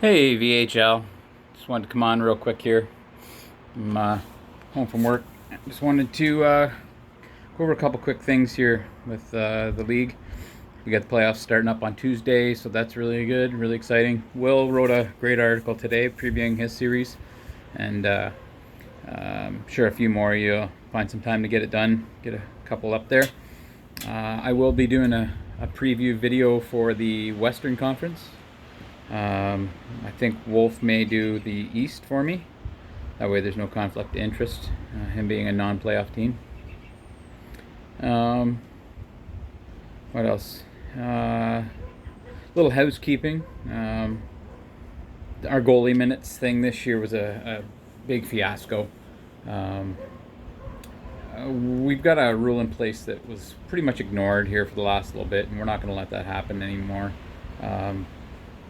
Hey VHL, just wanted to come on real quick here. I'm home from work. Just wanted to go over a couple quick things here with the league. We got the playoffs starting up on Tuesday, so that's really good, really exciting. Will wrote a great article today previewing his series, and I'm sure a few more you'll find some time to get it done, get a couple up there. I will be doing a preview video for the Western Conference. I think Wolf may do the East for me. That way there's no conflict of interest, him being a non-playoff team. What else? Little housekeeping. Our goalie minutes thing this year was a big fiasco. We've got a rule in place that was pretty much ignored here for the last little bit, and we're not going to let that happen anymore.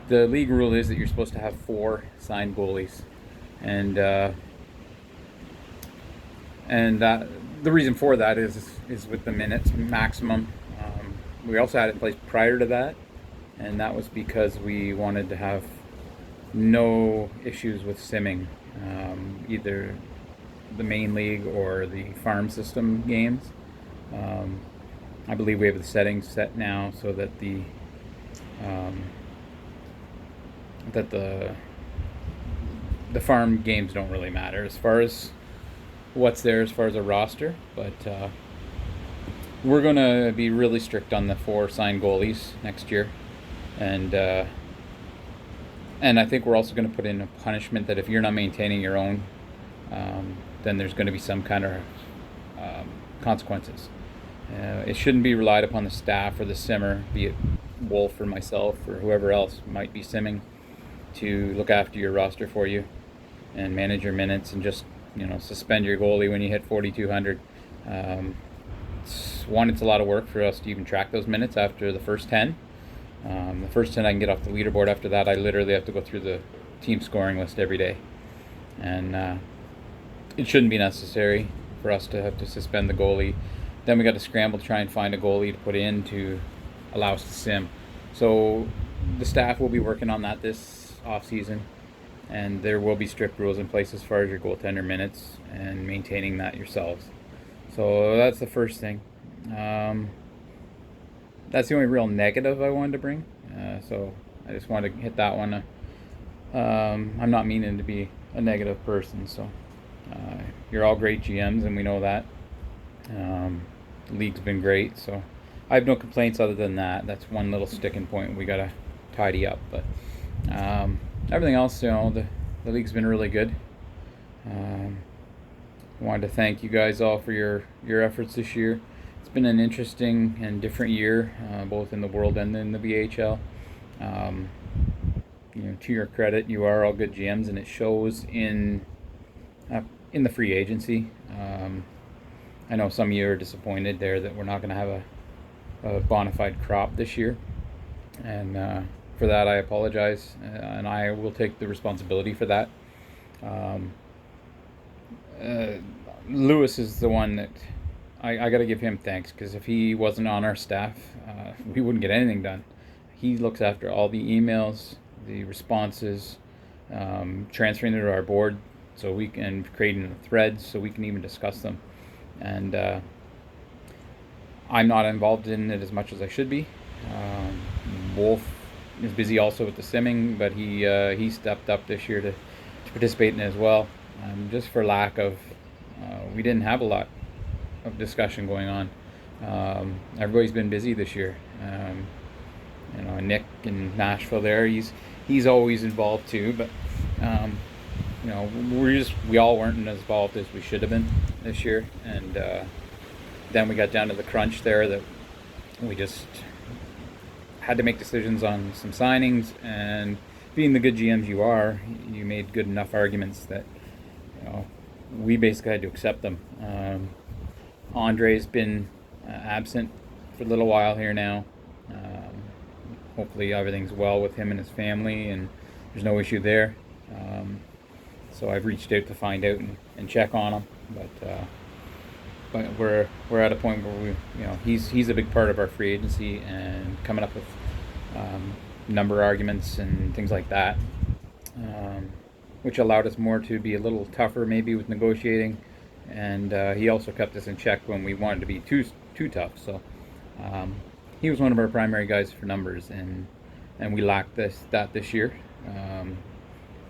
The league rule is that you're supposed to have 4 signed goalies, and that the reason for that is with the minutes maximum. We also had it in place prior to that, and that was because we wanted to have no issues with simming, either the main league or the farm system games. I believe we have the settings set now so that the farm games don't really matter as far as what's there as far as a roster, but we're going to be really strict on the 4 signed goalies next year, and I think we're also going to put in a punishment that if you're not maintaining your own, then there's going to be some kind of consequences. It shouldn't be relied upon the staff or the simmer, be it Wolf or myself or whoever else might be simming, to look after your roster for you and manage your minutes and just, suspend your goalie when you hit 4,200. It's a lot of work for us to even track those minutes after the first 10. The first 10 I can get off the leaderboard. After that, I literally have to go through the team scoring list every day. And it shouldn't be necessary for us to have to suspend the goalie. Then we got to scramble to try and find a goalie to put in to allow us to sim. So the staff will be working on that this off season, and there will be strict rules in place as far as your goaltender minutes and maintaining that yourselves. So that's the first thing. That's the only real negative I wanted to bring. So I just wanted to hit that one. I'm not meaning to be a negative person, so you're all great GMs, and we know that. The league's been great, so I have no complaints other than that. That's one little sticking point we gotta tidy up, but everything else, the league's been really good. I wanted to thank you guys all for your efforts this year. It's been an interesting and different year, both in the world and in the BHL. To your credit, you are all good GMs, and it shows in the free agency. I know some of you are disappointed there that we're not going to have a bona fide crop this year, and for that I apologize, and I will take the responsibility for that. Lewis is the one that I got to give him thanks, because if he wasn't on our staff, we wouldn't get anything done. He looks after all the emails, the responses, transferring them to our board so we can creating the threads so we can even discuss them. And I'm not involved in it as much as I should be. Wolf is busy also with the simming, but he stepped up this year to participate in it as well. Just for lack of, we didn't have a lot of discussion going on. Everybody's been busy this year. Nick in Nashville there, he's always involved too, but we all weren't as involved as we should have been this year, and then we got down to the crunch there that we just had to make decisions on some signings, and being the good GMs you are, you made good enough arguments that we basically had to accept them. Andre's been absent for a little while here now. Hopefully everything's well with him and his family, and there's no issue there. So I've reached out to find out and check on him, but we're at a point where he's a big part of our free agency and coming up with number arguments and things like that. which allowed us more to be a little tougher maybe with negotiating. And he also kept us in check when we wanted to be too tough. So he was one of our primary guys for numbers, and we lacked that this year.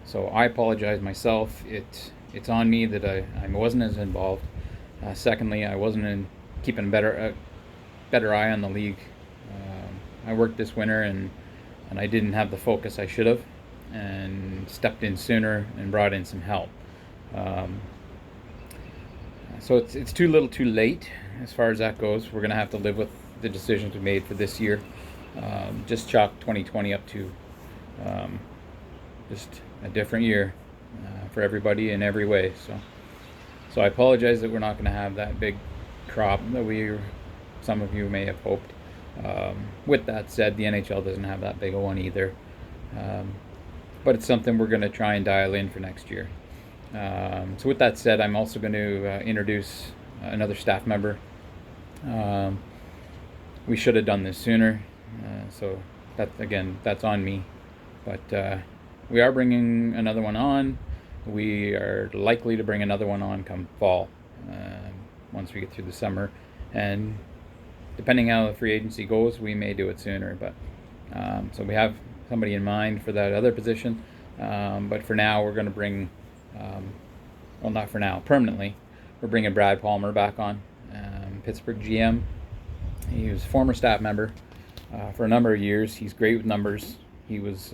So I apologize myself. It's on me that I wasn't as involved. Secondly, I wasn't keeping a better eye on the league. I worked this winter, and I didn't have the focus I should have, and stepped in sooner and brought in some help. So it's too little too late as far as that goes. We're going to have to live with the decisions we made for this year. Just chalk 2020 up to just a different year for everybody in every way. So I apologize that we're not going to have that big crop that some of you may have hoped. With that said, the NHL doesn't have that big a one either. But it's something we're going to try and dial in for next year. So with that said, I'm also going to introduce another staff member. We should have done this sooner, so that's on me. But we are bringing another one on. We are likely to bring another one on come fall, once we get through the summer. And depending how the free agency goes, we may do it sooner. But so we have somebody in mind for that other position. But for now, we're going to bring, well, not for now, permanently, we're bringing Brad Palmer back on, Pittsburgh GM. He was a former staff member for a number of years. He's great with numbers. He was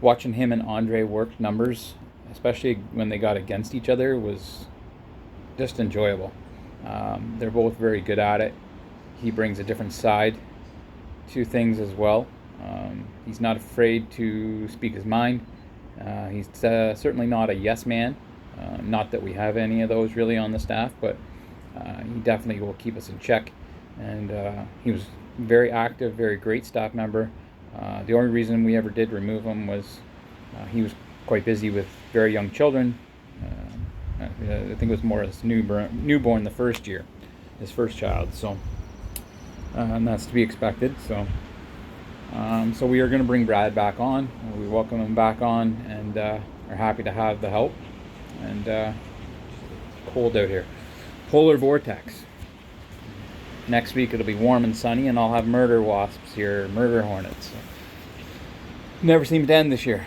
watching him and Andre work numbers, especially when they got against each other, was just enjoyable. They're both very good at it. He brings a different side to things as well. He's not afraid to speak his mind. He's certainly not a yes man. Not that we have any of those really on the staff, but he definitely will keep us in check. And he was very active, very great staff member. The only reason we ever did remove him was he was quite busy with very young children. I think it was more his newborn the first year, his first child. So and that's to be expected. So so we are going to bring Brad back on. We welcome him back on, and are happy to have the help. And cold out here, polar vortex. Next week it'll be warm and sunny, and I'll have murder wasps here, murder hornets. So never seems to end this year.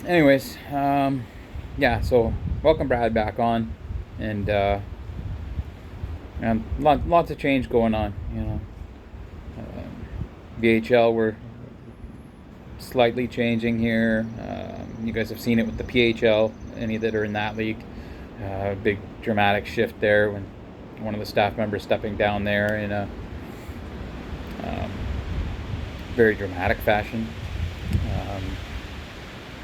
Anyways, yeah, so welcome Brad back on, and lots of change going on, you know. BHL, we're slightly changing here. You guys have seen it with the PHL, any that are in that league. Big dramatic shift there when one of the staff members stepping down there in a very dramatic fashion,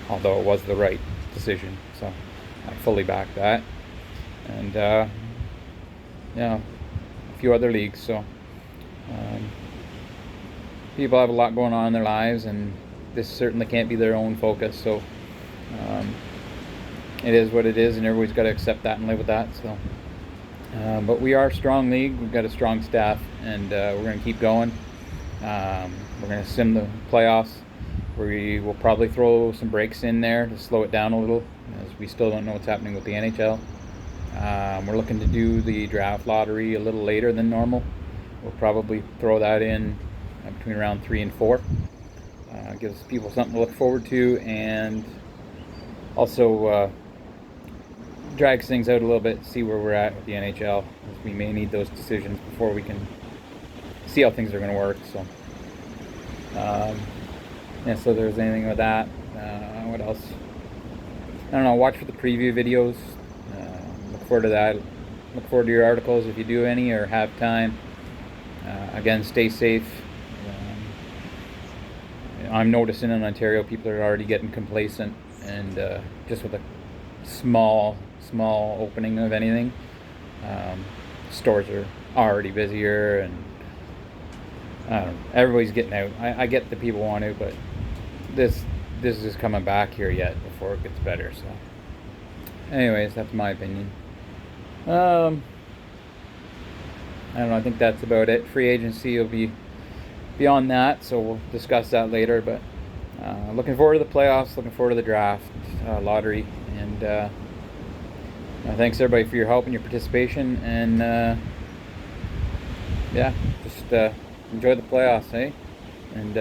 although it was the right decision, so I fully back that. And yeah, a few other leagues. So people have a lot going on in their lives, and this certainly can't be their own focus. So it is what it is, and everybody's got to accept that and live with that. So but we are a strong league. We've got a strong staff, and we're going to keep going. We're going to sim the playoffs. We will probably throw some breaks in there to slow it down a little, as we still don't know what's happening with the NHL. We're looking to do the draft lottery a little later than normal. We'll probably throw that in between round 3 and 4. Gives people something to look forward to, and also drags things out a little bit, see where we're at with the NHL. We may need those decisions before we can see how things are going to work. So yeah, so there's anything with that. What else? I don't know. Watch for the preview videos. Look forward to that. Look forward to your articles if you do any or have time. Again, stay safe. I'm noticing in Ontario people are already getting complacent, and just with a small opening of anything, stores are already busier, and I don't know, everybody's getting out. I get that people want to, but this is coming back here yet before it gets better. So anyways, that's my opinion. I don't know, I think that's about it. Free agency will be beyond that, so we'll discuss that later. But looking forward to the playoffs, looking forward to the draft, lottery, and thanks everybody for your help and your participation, and yeah, just enjoy the playoffs, eh? And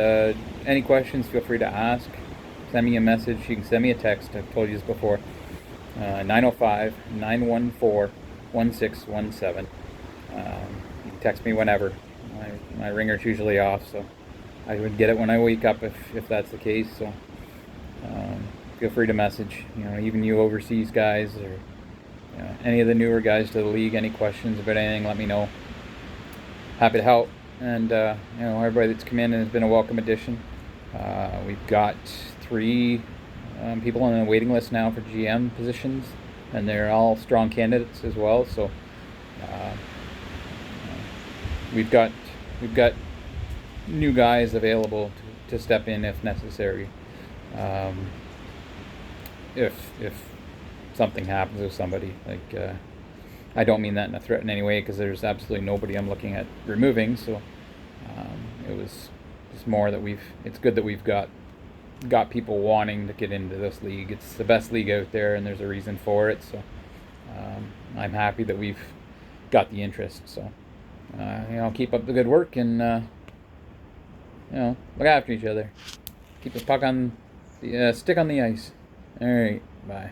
any questions, feel free to ask. Send me a message. You can send me a text. I've told you this before. 905-914-1617. You can text me whenever. My ringer's usually off, so I would get it when I wake up if that's the case. So feel free to message. Even you overseas guys, or any of the newer guys to the league. Any questions about anything, let me know. Happy to help. And everybody that's come in has been a welcome addition. We've got 3 people on the waiting list now for GM positions, and they're all strong candidates as well. So we've got new guys available to step in if necessary. If something happens with somebody, like I don't mean that in a threat in any way, because there's absolutely nobody I'm looking at removing. So it was just more that it's good that we've got people wanting to get into this league. It's the best league out there, and there's a reason for it. So I'm happy that we've got the interest. So keep up the good work, and look after each other. Keep the puck on the stick on the ice. All right, bye.